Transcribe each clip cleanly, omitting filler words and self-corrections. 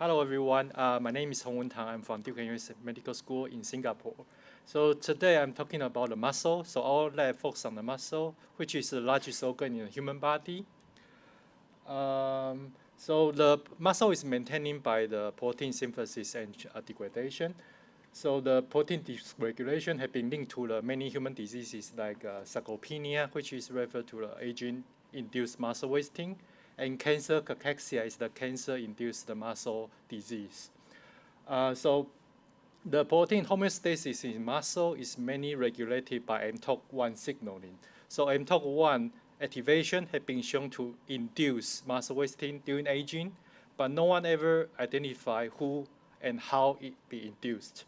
Hello everyone, my name is Hong-Wen Tang. I'm from Duke-NUS Medical School in Singapore. So today I'm talking about the muscle. So our lab focuses on the muscle, which is the largest organ in the human body. So the muscle is maintained by the protein synthesis and degradation. So the protein dysregulation has been linked to the many human diseases like sarcopenia, which is referred to the aging-induced muscle wasting, and cancer cachexia is the cancer-induced muscle disease. So the protein homeostasis in muscle is mainly regulated by mTORC1 signaling. So mTORC1 activation has been shown to induce muscle wasting during aging, but no one ever identified who and how it be induced.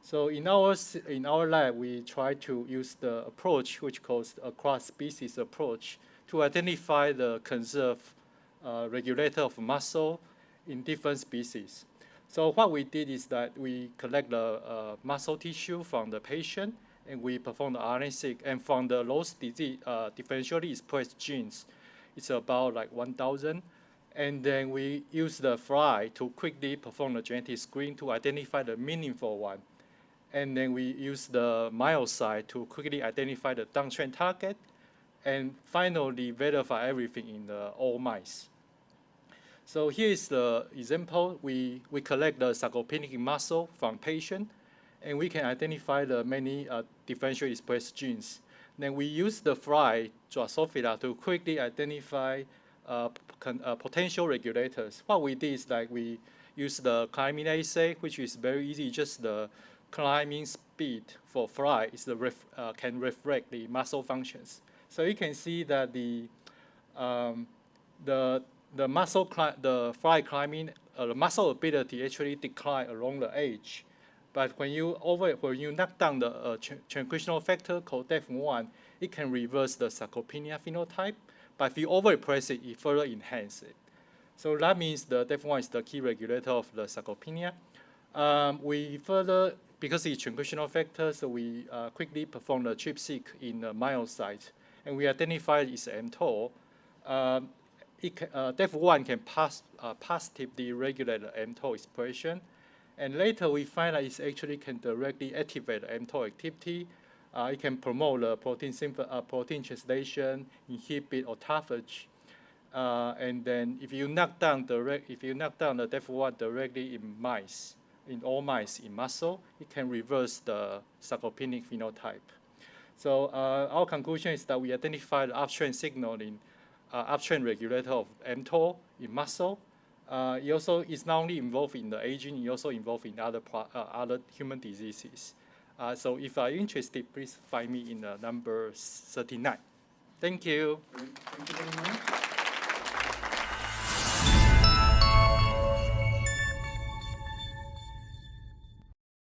So in our lab, we try to use the approach which calls a cross-species approach to identify the conserved regulator of muscle in different species. So what we did is that we collect the muscle tissue from the patient, and we perform the RNA-seq, and from the lost disease differentially expressed genes, it's about like 1,000. And then we use the fly to quickly perform the genetic screen to identify the meaningful one. And then we use the myocyte to quickly identify the downstream target, and finally verify everything in the all mice. So here is the example. We collect the sarcopenic muscle from patient, and we can identify the many differentially expressed genes. Then we use the fly Drosophila to quickly identify potential regulators. What we did is like we use the climbing assay, which is very easy, just the climbing speed for fly is can reflect the muscle functions. So you can see that the fly climbing, the muscle ability actually decline along the age. But when you knock down the transcriptional factor called Deformed, it can reverse the sarcopenia phenotype. But if you overexpress it, it further enhances it. So that means the Deformed is the key regulator of the sarcopenia. We further, because it's transcriptional factor, so we quickly perform the ChIP-seq in the myocyte, and we identify its mTOR. Deformed can positively regulate the mTOR expression, and later we find that it actually can directly activate the mTOR activity. It can promote the protein translation, inhibit autophagy, and then if you knock down the Deformed directly in mice, in all mice in muscle, it can reverse the sarcopenic phenotype. So our conclusion is that we identified the upstream signaling, upstream regulator of mTOR in muscle. It also is not only involved in the aging, it also involved in other human diseases. So if you're interested, please find me in number 39. Thank you. Thank you very much.